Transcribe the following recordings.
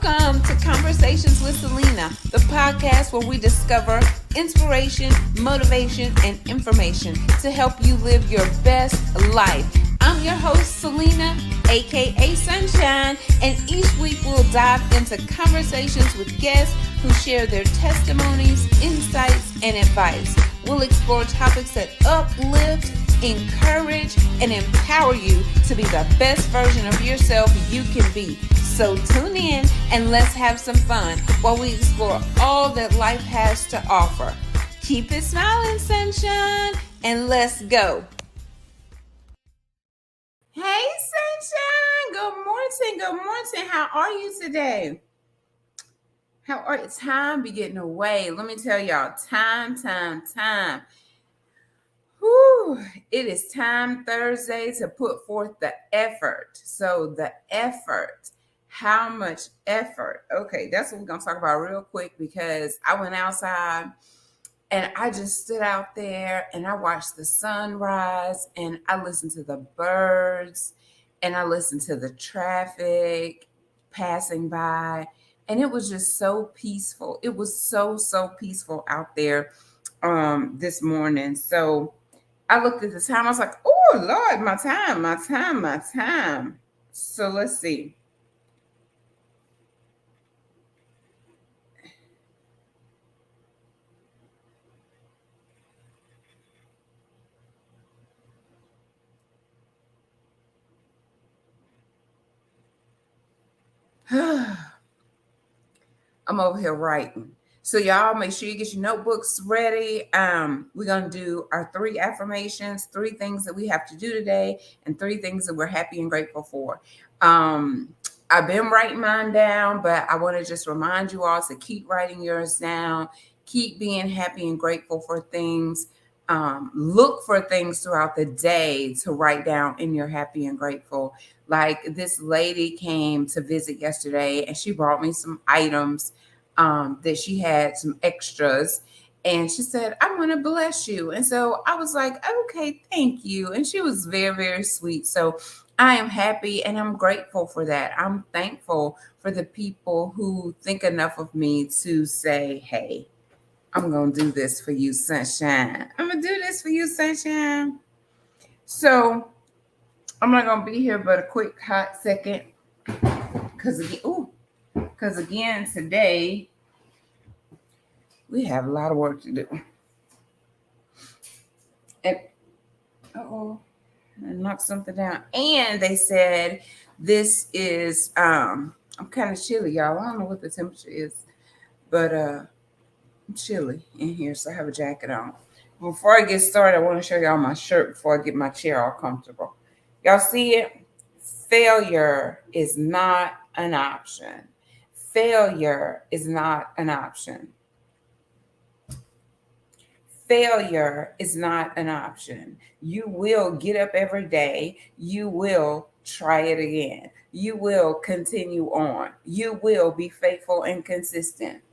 Welcome to Conversations with Celena, the podcast where we discover inspiration, motivation, and information to help you live your best life. I'm your host, Celena, aka Sunshine, and each week we'll dive into conversations with guests who share their testimonies, insights, and advice. We'll explore topics that uplift, encourage, and empower you to be the best version of yourself you can be. So tune in and let's have some fun while we explore all that life has to offer. Keep it smiling, sunshine, and let's go. Hey, sunshine. Good morning. Good morning. How are you today? How are you? Time be getting away. Let me tell y'all, time. Whew, it is time Thursday to put forth the effort. So the effort, how much effort? Okay, that's what we're going to talk about real quick because I went outside and I just stood out there and I watched the sunrise and I listened to the birds and I listened to the traffic passing by. And it was just so peaceful. It was so peaceful out there this morning. So I looked at the time. I was like, oh, Lord, my time. So let's see. I'm over here writing. So y'all make sure you get your notebooks ready. We're going to do our 3 affirmations, 3 things that we have to do today, and 3 things that we're happy and grateful for. I've been writing mine down, but I want to just remind you all to keep writing yours down. Keep being happy and grateful for things. Look for things throughout the day to write down in your happy and grateful. Like this lady came to visit yesterday and she brought me some items that she had, some extras. And she said, I want to bless you. And so I was like, okay, thank you. And she was very, very sweet. So I am happy and I'm grateful for that. I'm thankful for the people who think enough of me to say, hey, I'm going to do this for you, sunshine. I'm going to do this for you, sunshine. So I'm not going to be here but a quick hot second. Because again, today, we have a lot of work to do. And, I knocked something down. And they said this is, I'm kind of chilly, y'all. I don't know what the temperature is. But I'm chilly in here, so I have a jacket on. Before I get started, I want to show y'all my shirt before I get my chair all comfortable. Y'all see it? Failure is not an option. Failure is not an option. Failure is not an option. You will get up every day. You will try it again. You will continue on. You will be faithful and consistent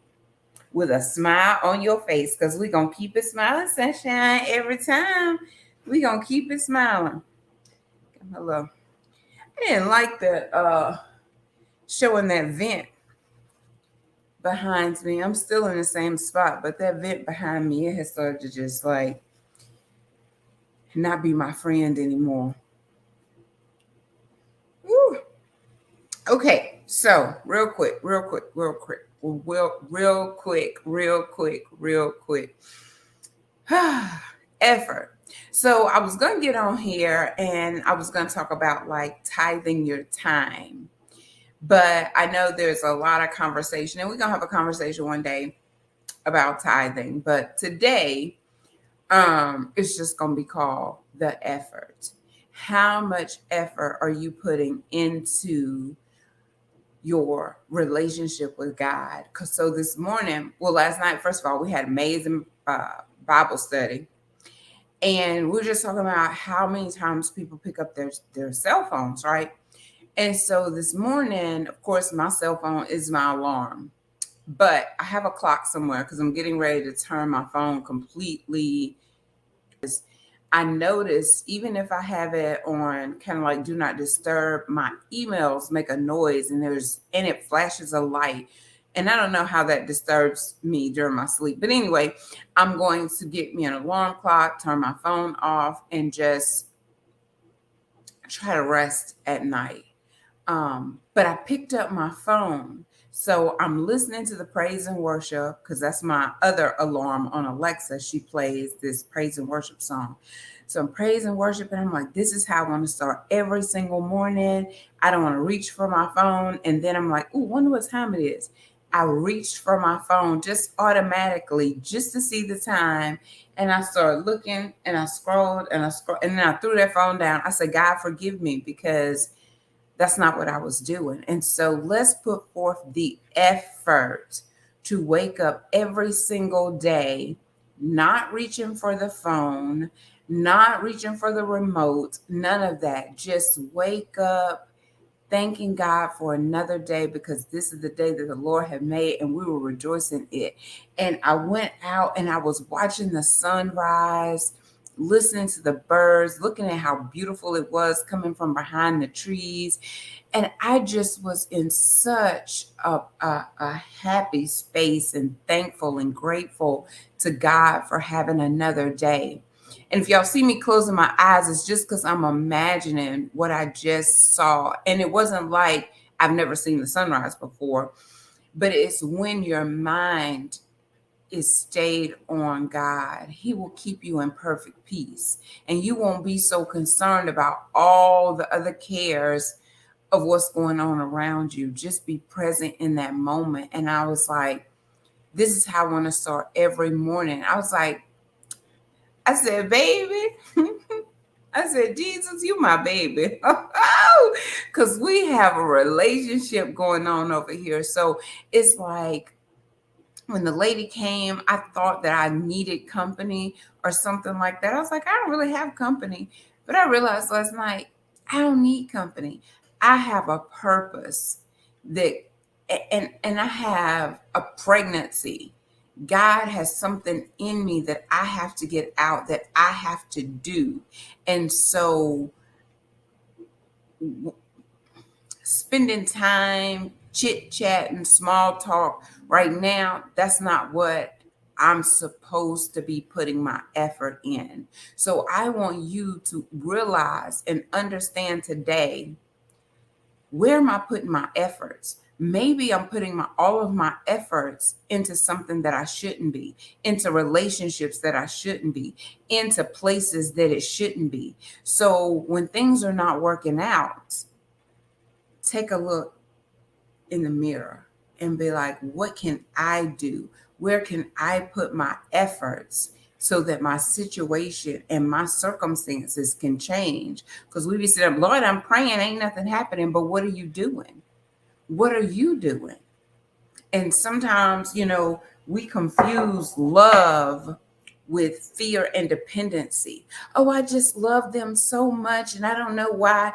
with a smile on your face because we're going to keep it smiling, sunshine, every time. We're going to keep it smiling. Hello. I didn't like the showing that vent behind me. I'm still in the same spot, but that vent behind me, it has started to just like not be my friend anymore. Woo. Okay, so real quick. Effort. So I was going to get on here and I was going to talk about like tithing your time. But I know there's a lot of conversation and we're going to have a conversation one day about tithing. But today, it's just going to be called the effort. How much effort are you putting into your relationship with God? Because so this morning, last night, first of all, we had amazing Bible study. And we're just talking about how many times people pick up their cell phones, right? And so this morning, of course, my cell phone is my alarm. But I have a clock somewhere because I'm getting ready to turn my phone completely. I notice even if I have it on kind of like do not disturb, my emails make a noise and it flashes a light. And I don't know how that disturbs me during my sleep. But anyway, I'm going to get me an alarm clock, turn my phone off, and just try to rest at night. But I picked up my phone. So I'm listening to the praise and worship because that's my other alarm on Alexa. She plays this praise and worship song. So I'm praise and worship, and I'm like, this is how I want to start every single morning. I don't want to reach for my phone. And then I'm like, ooh, wonder what time it is. I reached for my phone just automatically just to see the time. And I started looking and I scrolled and and then I threw that phone down. I said, God, forgive me because that's not what I was doing. And so let's put forth the effort to wake up every single day, not reaching for the phone, not reaching for the remote, none of that. Just wake up thanking God for another day because this is the day that the Lord had made and we will rejoice in it. And I went out and I was watching the sunrise, listening to the birds, looking at how beautiful it was coming from behind the trees. And I just was in such a happy space and thankful and grateful to God for having another day. And if y'all see me closing my eyes, it's just because I'm imagining what I just saw. And it wasn't like I've never seen the sunrise before, but it's when your mind is stayed on God, He will keep you in perfect peace. And you won't be so concerned about all the other cares of what's going on around you. Just be present in that moment. And I was like, this is how I want to start every morning. I said, baby, I said, Jesus, you my baby. Because we have a relationship going on over here. So it's like when the lady came, I thought that I needed company or something like that. I was like, I don't really have company. But I realized last night, I don't need company. I have a purpose that and I have a pregnancy. God has something in me that I have to get out, that I have to do. And so spending time chit chat and small talk right now, that's not what I'm supposed to be putting my effort in. So I want you to realize and understand today, where am I putting my efforts? Maybe I'm putting all of my efforts into something that I shouldn't be, into relationships that I shouldn't be, into places that it shouldn't be. So when things are not working out, take a look in the mirror and be like, what can I do? Where can I put my efforts so that my situation and my circumstances can change? Because we be saying, Lord, I'm praying, ain't nothing happening, but what are you doing? What are you doing? And sometimes, we confuse love with fear and dependency. Oh, I just love them so much and I don't know why.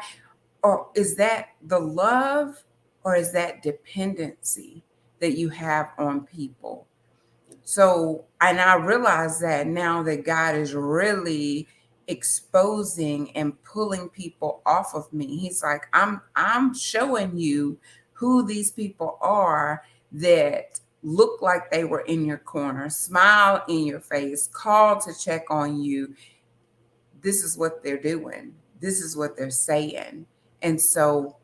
Or is that the love or is that dependency that you have on people? So, and I realize that now that God is really exposing and pulling people off of me. He's like, I'm showing you who these people are that look like they were in your corner, smile in your face, call to check on you. This is what they're doing. This is what they're saying. And so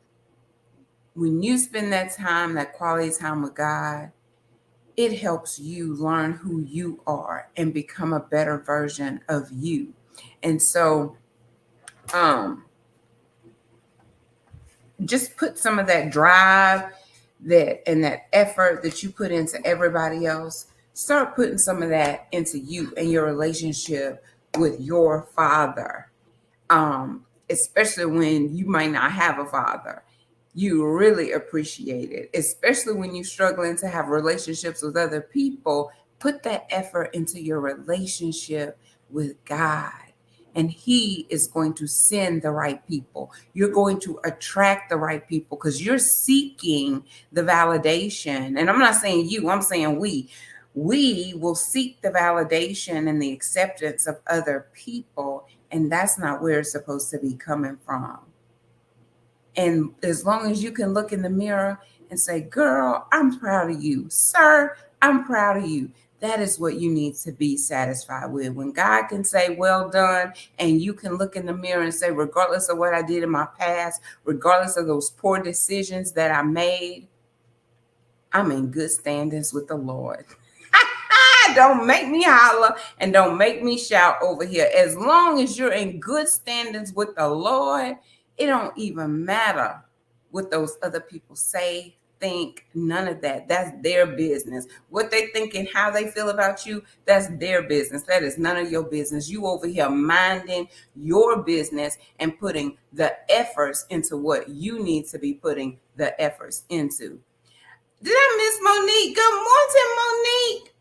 when you spend that time, that quality time with God, it helps you learn who you are and become a better version of you. And so just put some of that drive and that effort that you put into everybody else, start putting some of that into you and your relationship with your father. Especially when you might not have a father. You really appreciate it, especially when you're struggling to have relationships with other people. Put that effort into your relationship with God, and He is going to send the right people. You're going to attract the right people because you're seeking the validation. And I'm not saying you, I'm saying we. We will seek the validation and the acceptance of other people And that's not where it's supposed to be coming from. And as long as you can look in the mirror and say, girl, I'm proud of you. Sir, I'm proud of you. That is what you need to be satisfied with. When God can say, well done, and you can look in the mirror and say, regardless of what I did in my past, regardless of those poor decisions that I made, I'm in good standings with the Lord. Don't make me holler and don't make me shout over here. As long as you're in good standings with the Lord, it don't even matter what those other people say, think, none of that. That's their business. What they think and how they feel about you, that's their business. That is none of your business. You over here minding your business and putting the efforts into what you need to be putting the efforts into. Did I miss Monique? Good morning, Monique.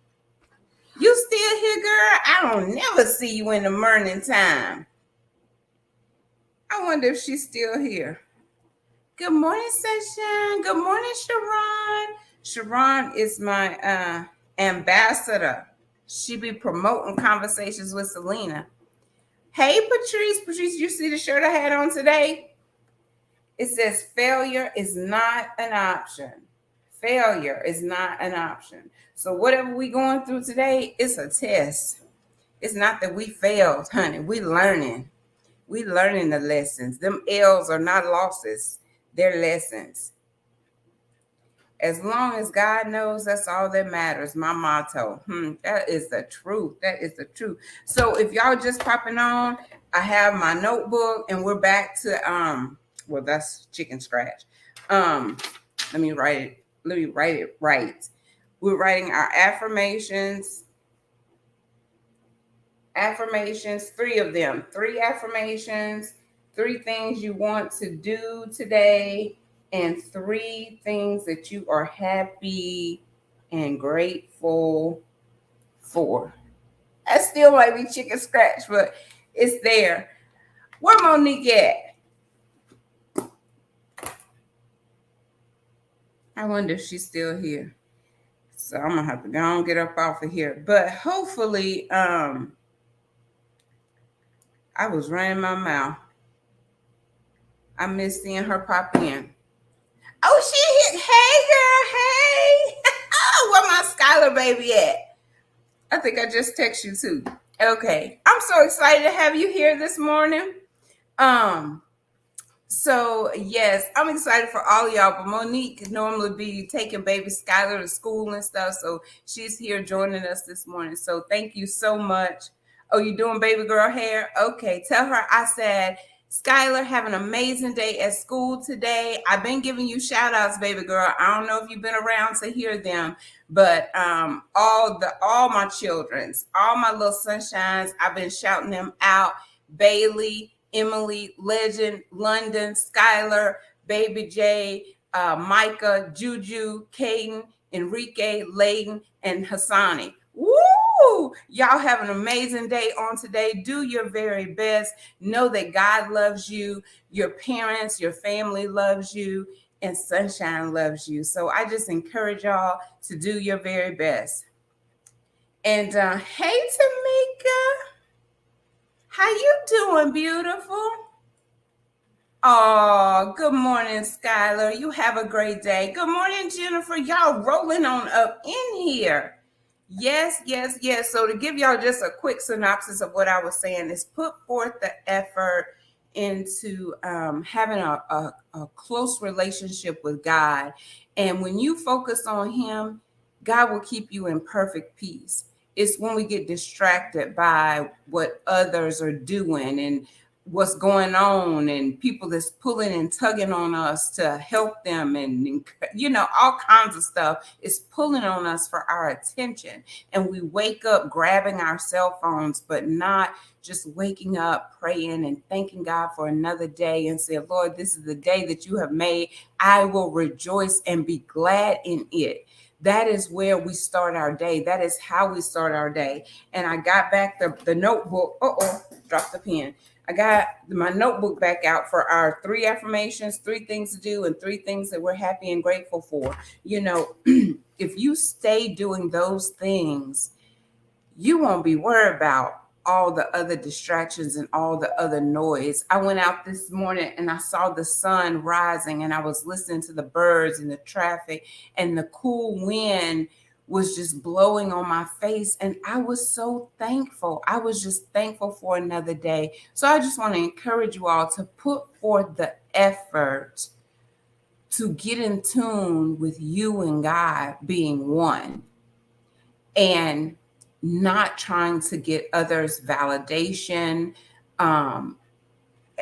You still here, girl? I don't never see you in the morning time. I wonder if she's still here. Good morning, Sunshine. Good morning, Sharon. Sharon is my ambassador. She be promoting conversations with Celena. Hey, Patrice. Patrice, you see the shirt I had on today? It says failure is not an option. Failure is not an option. So whatever we going through today, it's a test. It's not that we failed, honey. We learning. We learning the lessons. Them L's are not losses. They're lessons. As long as God knows, that's all that matters. My motto. That is the truth. That is the truth. So if y'all just popping on, I have my notebook and we're back to well, that's chicken scratch. Let me write it. Let me write it right. We're writing our affirmations. Affirmations, 3 of them. 3 affirmations, 3 things you want to do today, and 3 things that you are happy and grateful for. That still might be chicken scratch, but it's there. Where Monique at? I wonder if she's still here. So I'm gonna have to go and get up off of here. But hopefully, I was running my mouth. I miss seeing her pop in. Oh, she hit. Hey, girl. Hey. Oh, where my Skylar baby at? I think I just text you too. Okay. I'm so excited to have you here this morning. So yes, I'm excited for all of y'all, but Monique normally be taking baby Skylar to school and stuff. So she's here joining us this morning. So thank you so much. Oh, you doing baby girl hair? Okay. Tell her I said, Skylar, have an amazing day at school today. I've been giving you shout outs, baby girl. I don't know if you've been around to hear them, but all my children's, all my little sunshines, I've been shouting them out. Bailey, Emily, Legend, London, Skylar, Baby J, Micah, Juju, Caden, Enrique, Layden, and Hassani. Woo! Y'all have an amazing day on today. Do your very best. Know that God loves you, your parents, your family loves you, and Sunshine loves you. So I just encourage y'all to do your very best. And hey, Tamika. How you doing, beautiful? Oh, good morning, Skylar. You have a great day. Good morning, Jennifer. Y'all rolling on up in here. Yes. So to give y'all just a quick synopsis of what I was saying is put forth the effort into having a close relationship with God. And when you focus on him, God will keep you in perfect peace. It's when we get distracted by what others are doing and what's going on and people that's pulling and tugging on us to help them and all kinds of stuff is pulling on us for our attention. And we wake up grabbing our cell phones, but not just waking up, praying and thanking God for another day and say, Lord, this is the day that you have made. I will rejoice and be glad in it. That is where we start our day. That is how we start our day. And I got back the notebook. Dropped the pen. I got my notebook back out for our 3 affirmations, 3 things to do, and 3 things that we're happy and grateful for. If you stay doing those things, you won't be worried about all the other distractions and all the other noise. I went out this morning and I saw the sun rising, and I was listening to the birds and the traffic, and the cool wind was just blowing on my face. And I was so thankful. I was just thankful for another day. So I just want to encourage you all to put forth the effort to get in tune with you and God being one, and not trying to get others' validation.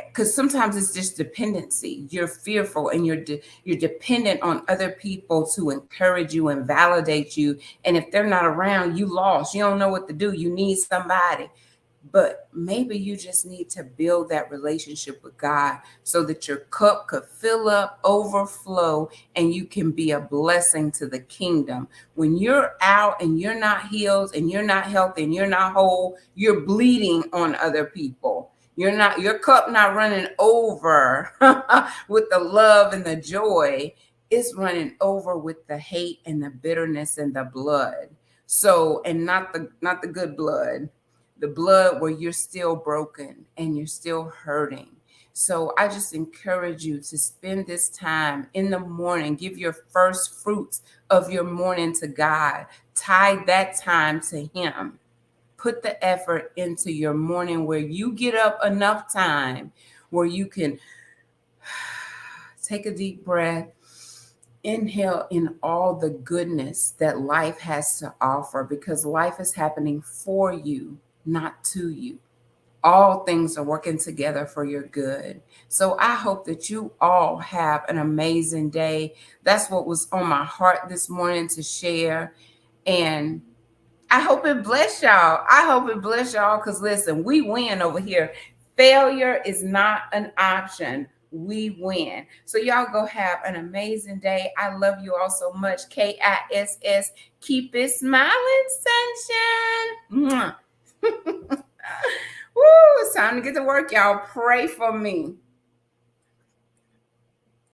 Because sometimes it's just dependency. You're fearful, and you're dependent on other people to encourage you and validate you. And if they're not around, you lost. You don't know what to do. You need somebody. But maybe you just need to build that relationship with God so that your cup could fill up, overflow, and you can be a blessing to the kingdom. When you're out and you're not healed and you're not healthy and you're not whole, you're bleeding on other people. Your cup not running over with the love and the joy. It's running over with the hate and the bitterness and the blood. So, and not the good blood, the blood where you're still broken and you're still hurting. So I just encourage you to spend this time in the morning, give your first fruits of your morning to God, tie that time to Him. Put the effort into your morning where you get up enough time where you can take a deep breath, inhale in all the goodness that life has to offer, because life is happening for you, not to you. All things are working together for your good. So I hope that you all have an amazing day. That's what was on my heart this morning to share. And I hope it bless y'all. I hope it bless y'all, because listen, we win over here. Failure is not an option. We win. So y'all go have an amazing day. I love you all so much. KISS. Keep it smiling, sunshine. Woo, it's time to get to work, y'all. Pray for me.